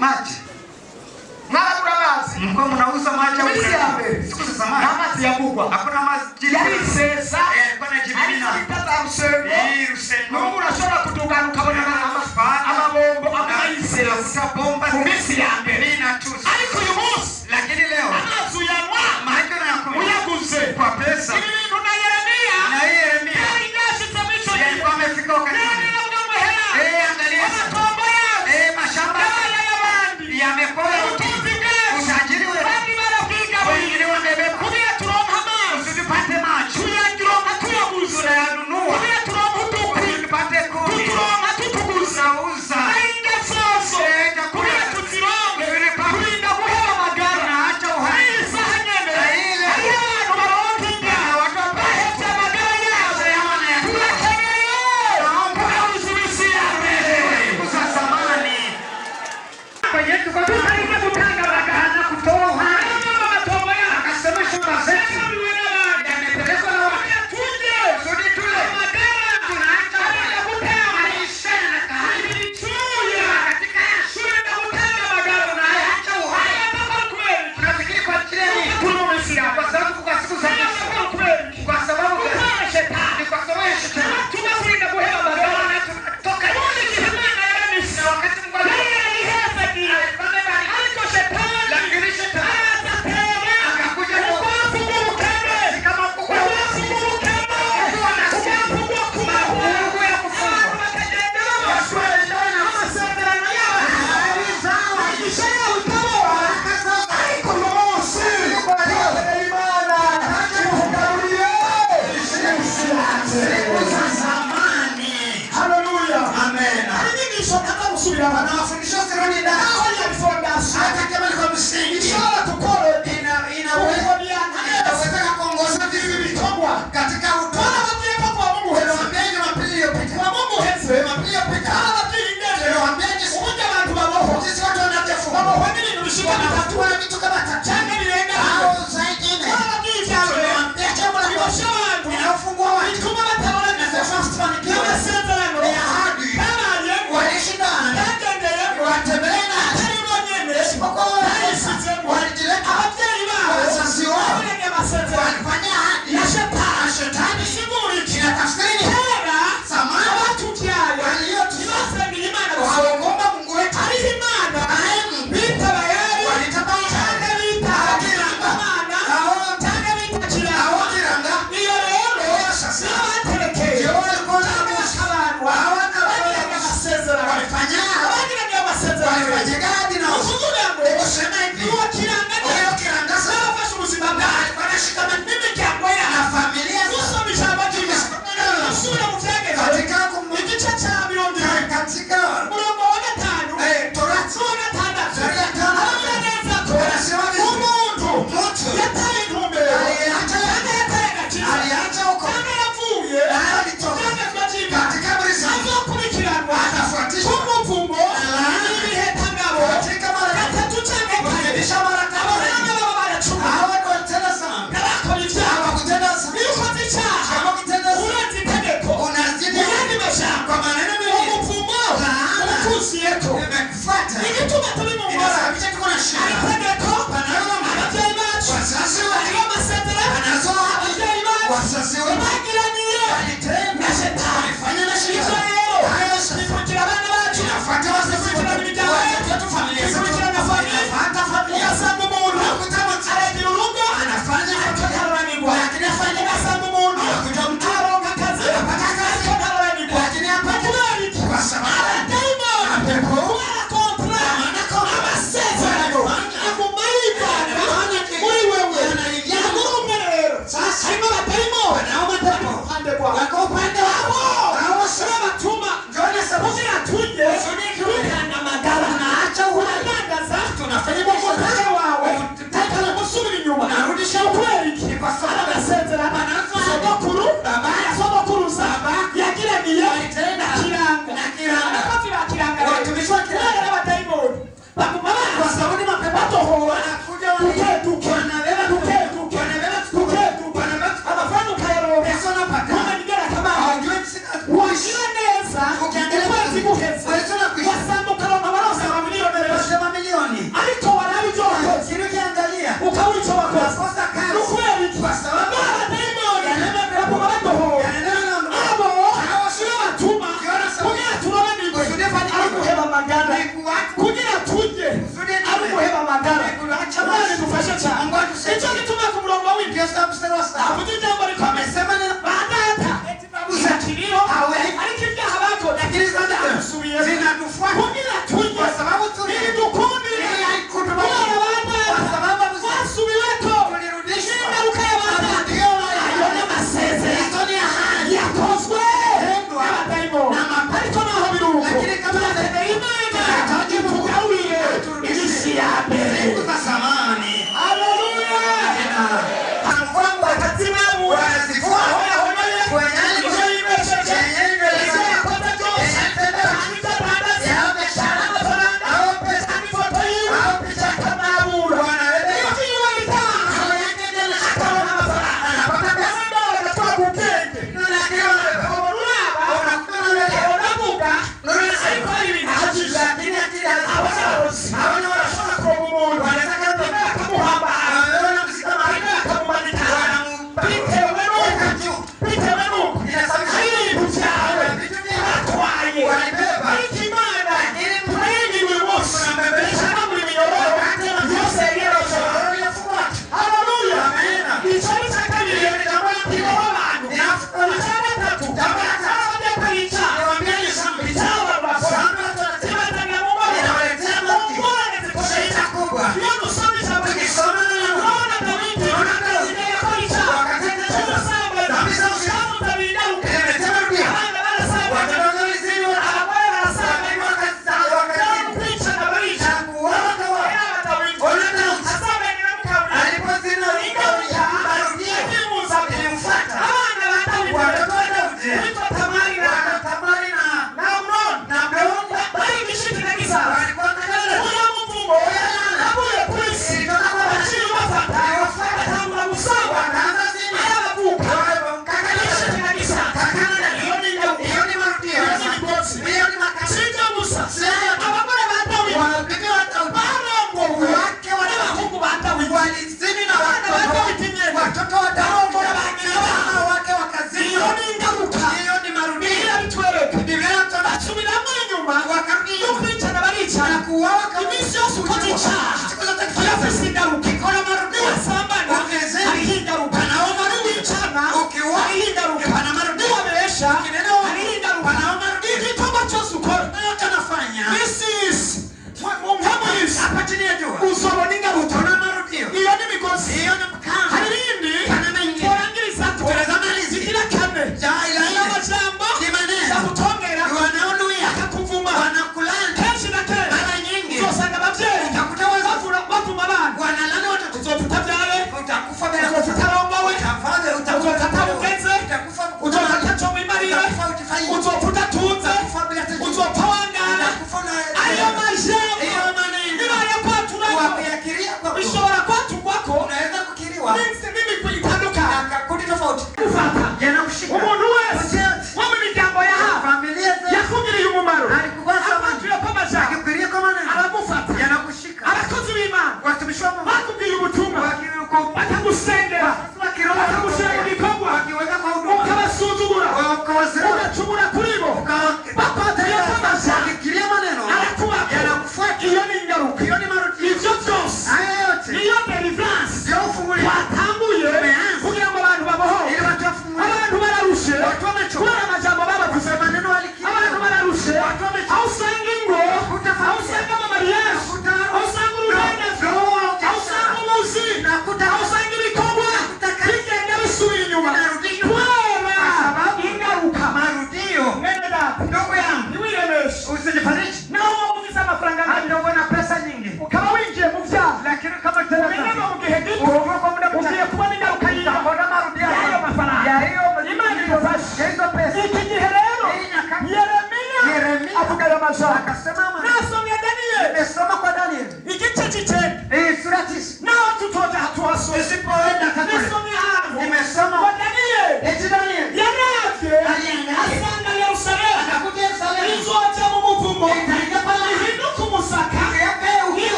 maji. Mwaragura amazi. Mko mnauza maji au mnazi? Siku za zamani. Amazi yagugwa. Hakuna maji. Yari sesa. Kwa na jibina. Alitaza rusendo. Rusendo. Mungu unashobora kutugaruka ukabona amabombo amayisesa. Usabomba. Kumisi ya mbere. Ariko uyu munsi. Lakini leo. Amazi uyanwa. Maji unayakunywa. Uyaguze. Kwa pesa. Ibintu na Yeremia. Na Yeremia. Yari yashitse mico. Yalikuwa amefika wakati. Angalia. Amatombo yose. Mashamba. Yamekuwa utajiri wewe. Wengine wamebeba. Kugira turonka amazi. Usipate maji. Tuyagironka tuyaguze. Tunayanunua. Kugira turonka utukwi. Usipate kuni. Turonka tutuguze. Unauza. Ainge soso. Kugira tuzironke. Kurinda guheba amagara. Unaacha uhai. Isaha nyene. Ile. Hariho abantu baronka inda. Bahevye amagara yabo. Turakeneye. Kugaruza imisi yawe. Siku za zamani. Kwenye tukatarike gutanga bagahana kutoha. Amatombo yabo. Akasema shamba zetu. Yamepelekwa na watu. Tuje. Sudi tule. Amagara. Tunaacha Arika gutema. maisha yanakaani. Ibicuya. Katika Shurenda gutanga amagara. tunaacha uhai. Ataka kweli. Tunafikiri kwa ajili ya nini? Turi mu misi yawe. Kwa sababu kwa siku za mwisho. Ataka kweli. Kwa sababu Gutanga shetani. ni kwa sababu ya shetani. Tunakurinda guheba amagara. Toka Ubundi igihe Imana yaramisi. na wakati Mungu Yari yarihezagiye. Ariko shetani. lakini shetani Aratera. akakuja Ubwavu bw'ubukene. kama kuku. Ubwavu bw'ubukene. Ubwavu bwo kubaho. Mungu ya kufungwa. Abantu bakagenda babashwera amasezerano yabo. Imigisha yabo itaboha. Ariko uyu munsi twakorera Imana. Tukugaruriye isi yacu. Siku za zamani. Haleluya. Amen. Hari inyigisho kaza gusubira Na mafundisho zironi ndani. aho yari fondasiyo. Hata kama ni kwa msingi. Ishobora gukora Inaweza kuongoza vivi vitogwa katika Bwana utoa. bagiye ko kwa Mungu heza. Niliwaambia Jumapili iliyopita. Kwa Mungu heza. Jumapili iliyopita. Bwana bagiye ingene. Niliwaambia jinsi Uburyo abantu babaho. sisi watu wanatefungwa. Babaho n'ibintu bishika bitatu. Wanatua na vitu kama tatu. Cyangwa birenga. Au zaidi. Bwana bagiye ibyawe. Niliwaambia jambo la kwanza. Bibasha abantu. Inafungua watu. Bituma batabona Na the first one ni n'amasezerano. ni ahadi. Babaye. Walishindana. Bagendeye. Watembelea na Atari bonyene. isipokuwa Bayisizemo. walijileta. Ababyeyi babo. Wazazi wao. Babonye amasezerano. Walifanya ahadi. Ya shetani. Na shetani Isigura iki? inatafsiri Kera. zamani Abatubyaye. waliotu Ntibasengera Imana gusa. hawakuomba Mungu wetu. Hariho Imana. Bita Bayali. Walitabaya. Cyangwa bita Imana. Cyangwa bita Kiranga. Hawakiranga. Iyo rero Sasa. n'abaterekeye. Iyo walikuwa na Cyangwa Musa. abantu. Hawana Bagiranye amasezerano. Walifanya. Abagiranye amasezerano. Walifanya gadi na Ukuvuga ngo Usema hivi. uwo Kiranga Uwo Kiranga sasa. n'abafashe ubuzima bwawe. Alikuwa anashikana N'imiryango na yabo. familia za Gusoma ijambo ry'Imana. Gusubira mu byagezwe. katika Igice cya 70. katika Umurongo wa 5. Torati. N'uwa 6. Sura ya 5. Aravuga neza ko Anasema vizuri. umuntu Mtu yataye intumbero. aliacha Kandi yataye agakiza. aliacha huko. Kandi yavuye. Alitoka. Ibyagezwe by'Imana. Katika buriza. Azokurikiranwa. Atafuatishwa. K'umuvumo. N'ibihekangabo. Katika mara abayobozi bashobora kuba umuntu bakamuhamba bakamumanika bitewe n'uko hari ibintu byawe batwaye ariko Imana turayigirira uyu munsi ishaka buri minyoboro yose yerezo haleluya icyo ni cya kabiri ijambo ry'umurimo w'abantu icya gatatu abajya kwica icyaba bakora kibatangira mu maboko ngorane zikoresha iyo dusoma ijambo urabona Dawidi igihe akora icyaha cy'ubusambanyi cyamutabira ingaruka abana barasambana abagore barasambana kwicana barica asambanyira mu kaburimbo ingaruka imuza abana ba Dawidi witwa Tamari na Amnoni bari gishikiragiza uyu muvumo avuye kuri isi bakiri bafata atangura gusambana ayabavuka gishikiragiza iyo ni ingaruka iyo ni ibikosi sibyo gusa abagore ba Dawidi barongowe n'abahungu ba Dawidi abana ba Dawidi nyene barongora ba nyina wake wakazini iyo ni ingaruka Biblia bitwereka basubiramo inyuma yo kwicana baricana iminsi yose ukoze icyaha yafise ingaruka wasambana hariho ingaruka wicana hariho ingaruka niwabesha hariho ingaruka igikorwa cyose ukora mwisi uzobona ingaruka iyo ni imigozi hari ibindi turangiriza zigira kane amajambo akutongera akakuvuma kenshi na kenshi uzosanga ababyeyi bavuma abana uzopfa utabyare uzopfa utarongowe uzopfa utabugeze uzopfa utaco wimarira uzopfa